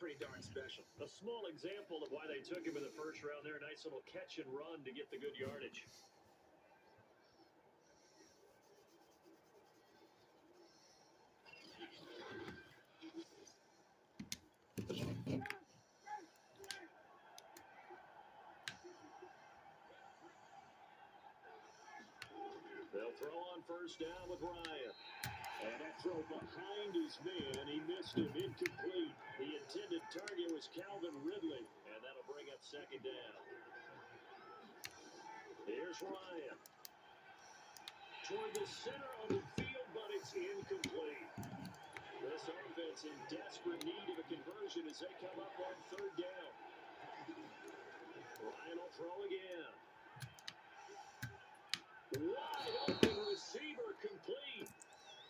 pretty darn special. A small example of why they took him in the first round there. Nice little catch and run to get the good yardage. They'll throw on first down with Ryan. And that throw behind his man, he missed him, incomplete. The intended target was Calvin Ridley, and that'll bring up second down. Here's Ryan. Toward the center of the field, but it's incomplete. This offense in desperate need of a conversion as they come up on third down. Ryan will throw again. Wide open receiver, complete.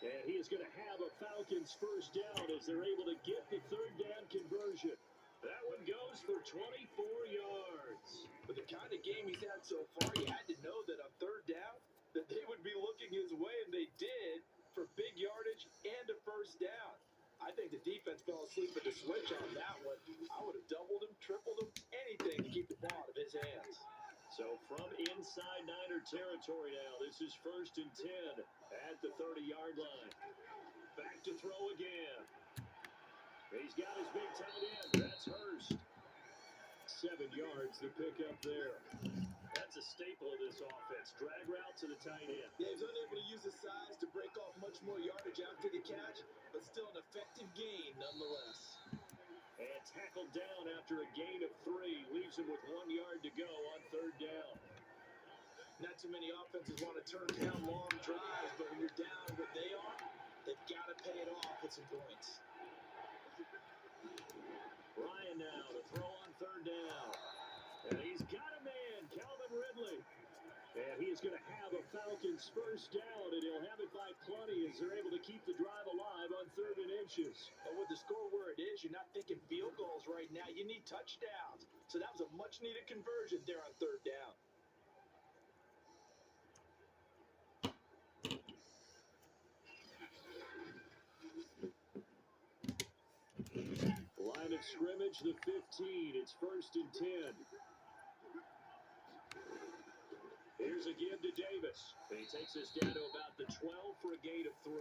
And he is going to have a Falcons first down as they're able to get the third down conversion. That one goes for 24 yards. With the kind of game he's had so far, you had to know that on third down, that they would be looking his way, and they did, for big yardage and a first down. I think the defense fell asleep at the switch on that one. I would have doubled him, tripled him, anything to keep the ball out of his hands. So from inside Niner territory now, this is 1st and 10 at the 30-yard line. Back to throw again. He's got his big tight end. That's Hurst. 7 yards to pick up there. That's a staple of this offense. Drag route to the tight end. Yeah, he's unable to use his size to break off much more yardage after the catch, but still an effective gain nonetheless. And tackled down after a gain of 3. Leaves him with 1 yard to go on third down. Not too many offenses want to turn down long drives, but when you're down what they are, they've got to pay it off with some points. Ryan now to throw on third down. And he's got a man, Calvin Ridley. And he is going to have a Falcons first down, and he'll have it by plenty as they're able to keep the drive alive on 3rd and inches. And with the score where it is, you're not thinking field goals right now. You need touchdowns. So that was a much-needed conversion there on third down. Line of scrimmage, the 15. It's 1st and 10. Here's a give to Davis. And he takes us down to about the 12 for a gain of 3.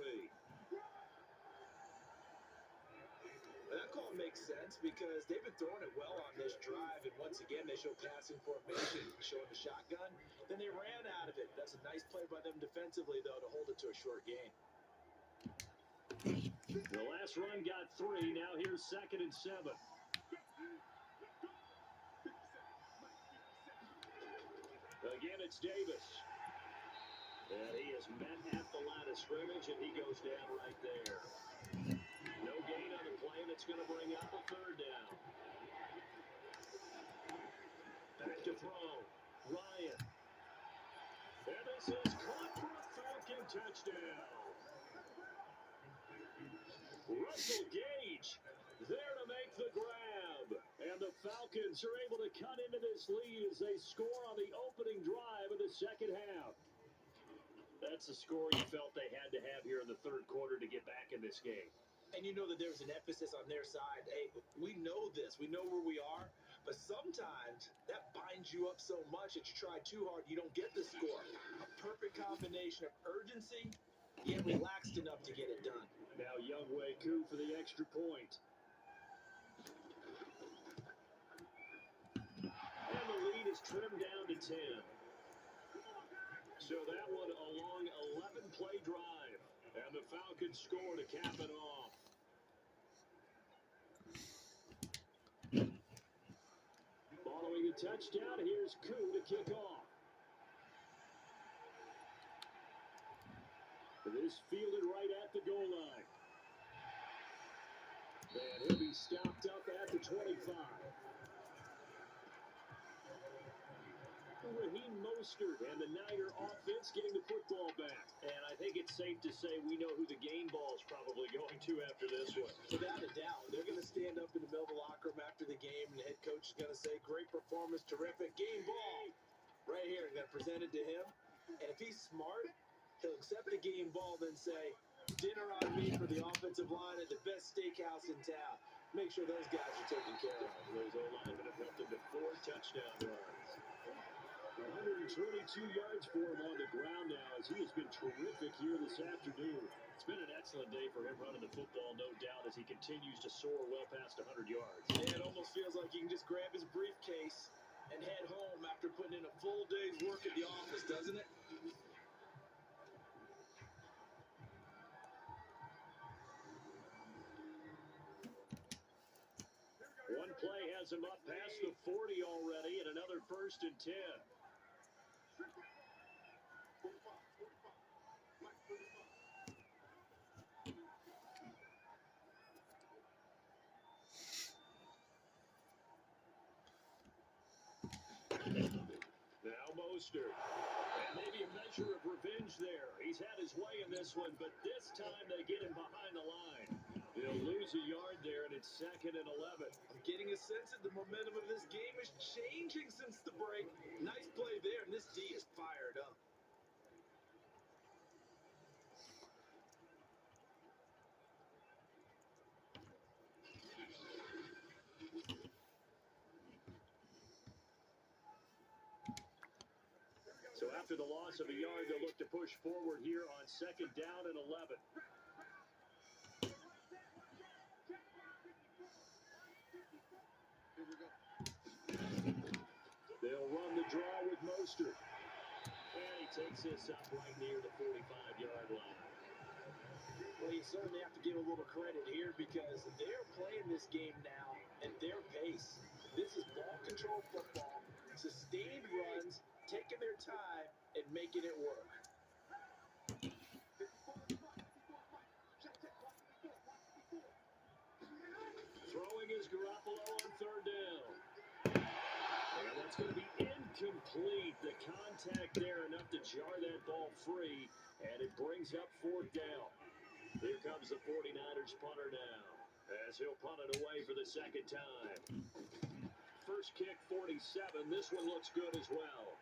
That call makes sense because they've been throwing it well on this drive, and once again they show passing formation, showing the shotgun. Then they ran out of it. That's a nice play by them defensively, though, to hold it to a short gain. The last run got 3. Now here's 2nd and 7. Again, it's Davis. And he is met at the line of scrimmage, and he goes down right there. No gain on the play. That's going to bring up a third down. Back to throw. Ryan. And this is caught for a Falcon touchdown. Russell Gage there to make the grab. And the Falcons are able to cut into this lead as they score on the opening drive of the second half. That's the score you felt they had to have here in the third quarter to get back in this game. And you know that there's an emphasis on their side. Hey, we know this. We know where we are. But sometimes that binds you up so much that you try too hard, you don't get the score. A perfect combination of urgency, yet relaxed enough to get it done. Now Younghoe Koo for the extra point. And the lead is trimmed down to 10. So that one a long 11-play drive. And the Falcons score to cap it off. Following a touchdown, here's Koo to kick off. This fielded right at the goal line. And he'll be stopped up at the 25. Raheem Mostert and the Niner offense getting the football back. And I think it's safe to say we know who the game ball is probably going to after this one. Without a doubt. They're going to stand up in the middle of the locker room after the game, and the head coach is going to say, great performance, terrific, game ball. Right here, going to present it to him. And if he's smart, he'll accept the game ball, then say, dinner on me for the offensive line at the best steakhouse in town. make sure those guys are taken care of. Those O-linemen have helped him to 4 touchdown runs. 122 yards for him on the ground now as he has been terrific here this afternoon. It's been an excellent day for him running the football, no doubt, as he continues to soar well past 100 yards. Yeah, it almost feels like he can just grab his briefcase and head home after putting in a full day's work at the office, doesn't it? One play has him up past the 40 already, and another 1st and 10. Now Mostert. And maybe a measure of revenge there. He's had his way in this one, but this time they get him behind the line. He'll lose a yard there, and it's 2nd and 11. I'm getting a sense that the momentum of this game is changing since the break. Nice play there, and this D is fired up. So after the loss of a yard, they'll look to push forward here on 2nd down and 11. They'll run the draw with Mostert. And he takes this up right near the 45-yard line. Well, you certainly have to give a little credit here because they're playing this game now at their pace. This is ball control football, sustained runs, taking their time and making it work. Throwing is Garoppolo on 3rd down. And that's going to be incomplete. The contact there enough to jar that ball free, and it brings up 4th down. Here comes the 49ers punter now, as he'll punt it away for the 2nd time. First kick, 47. This one looks good as well.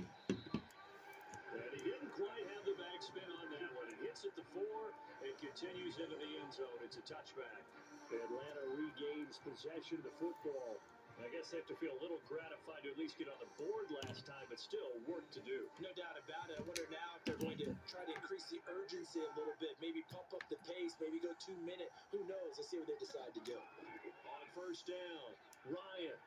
And he didn't quite have the backspin on that one. It hits at the 4 and continues into the end zone. It's a touchback. Atlanta regains possession of the football. I guess they have to feel a little gratified to at least get on the board last time, but still work to do. No doubt about it. I wonder now if they're going to try to increase the urgency a little bit, maybe pump up the pace, maybe go 2 minute. Who knows? Let's see what they decide to do. On 1st down, Ryan.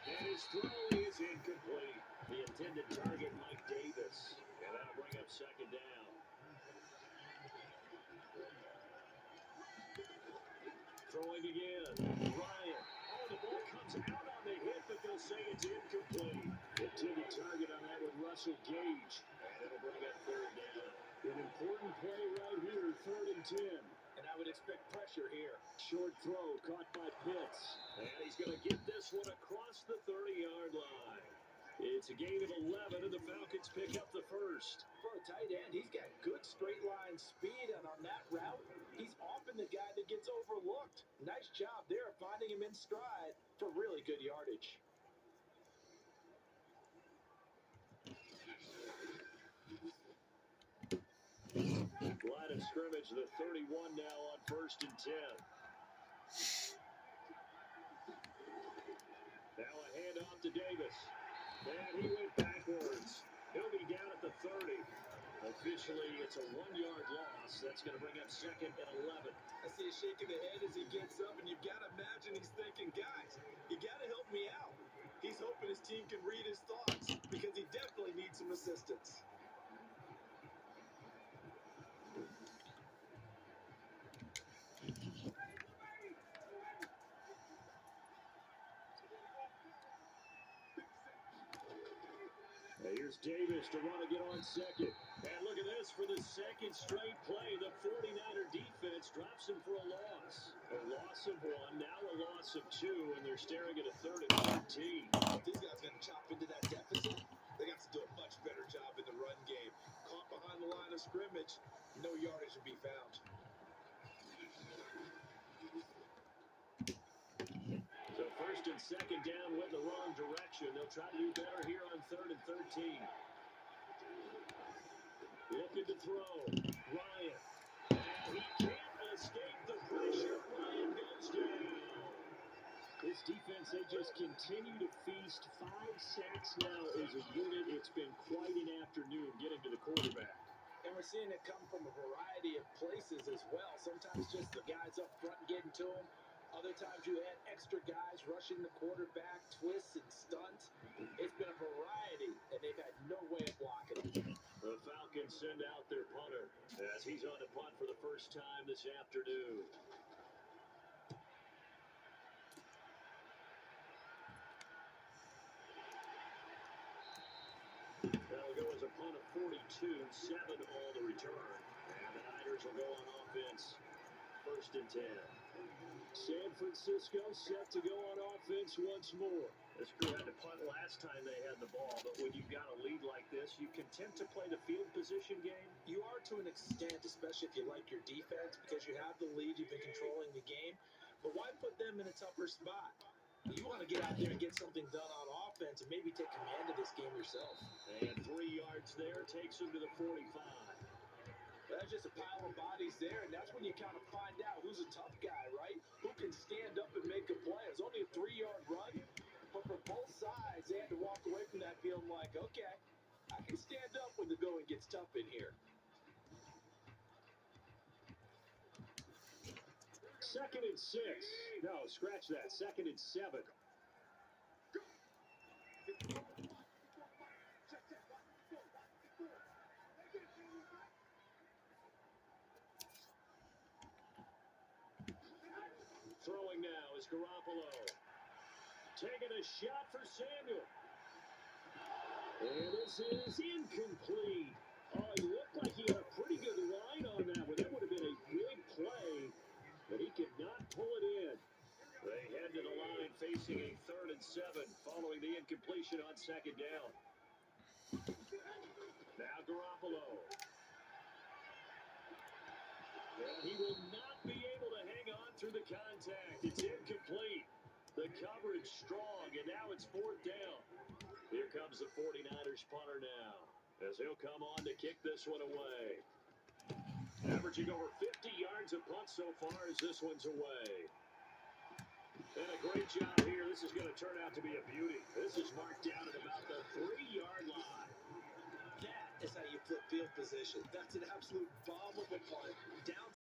And his throw is incomplete. The intended target, Mike Davis. And that'll bring up 2nd down. Throwing again. Ryan. Oh, the ball comes out on the hit, but they'll say it's incomplete. Intended target on that with Russell Gage. And it'll bring up 3rd down. An important play right here, 3rd and 10. And I would expect pressure here. Short throw caught by Pitts. And he's going to get this one across the 30-yard line. It's a gain of 11, and the Falcons pick up the 1st. For a tight end, he's got good straight line speed, and on that route, he's often the guy that gets overlooked. Nice job there finding him in stride for really good yardage. Line of scrimmage, the 31 now on 1st and 10. Now a handoff to Davis. And he went backwards. He'll be down at the 30. Officially, it's a 1-yard loss. That's going to bring up 2nd and 11. I see a shake of the head as he gets up, and you've got to imagine he's thinking, guys, you got to help me out. He's hoping his team can read his thoughts because he definitely needs some assistance. Here's Davis to run again on 2nd. And look at this for the 2nd straight play. The 49er defense drops him for a loss. A loss of 1, now a loss of 2, and they're staring at a 3rd and 13. If these guys got to chop into that deficit, they got to do a much better job in the run game. Caught behind the line of scrimmage, no yardage to be found. So 1st and 2nd down went the wrong direction. They'll try to do better here on 3rd and 13. Looking to throw. Ryan. And he Defense, they just continue to feast. 5 sacks now as a unit. It's been quite an afternoon getting to the quarterback. And we're seeing it come from a variety of places as well. Sometimes just the guys up front getting to him. Other times you had extra guys rushing the quarterback, twists and stunts. It's been a variety, and they've had no way of blocking him. The Falcons send out their punter as he's on the punt for the first time this afternoon. That'll go as a punt of 42, 7 all the return. And the Niners will go on offense. 1st and 10. San Francisco set to go on offense once more. This crew had to punt last time they had the ball, but when you've got a lead like this, you content to play the field position game? You are to an extent, especially if you like your defense, because you have the lead, you've been controlling the game. But why put them in a tougher spot? You want to get out there and get something done on offense and maybe take command of this game yourself. And 3 yards there takes him to the 45. That's just a pile of bodies there, and that's when you kind of find out who's a tough guy, right? Who can stand up and make a play. It's only a 3-yard run, but for both sides, they had to walk away from that feeling like, okay, I can stand up when the going gets tough in here. 2nd and 6. No, scratch that. 2nd and 7. Throwing now is Garoppolo. Taking a shot for Samuel. And this is incomplete. Oh, he looked like he had a pretty good line on that one. That would have been a big play, but he could not pull it in. They head to the line facing a 3rd and 7 following the incompletion on 2nd down. Now Garoppolo. And he will not be able to hang on through the contact. It's incomplete. The coverage strong, and now it's 4th down. Here comes the 49ers punter now, as he'll come on to kick this one away. Averaging over 50 yards a punt so far as this one's away. And a great job here. This is going to turn out to be a beauty. This is marked down at about the 3-yard line. That is how you flip field position. That's an absolute bomb of a punt. Down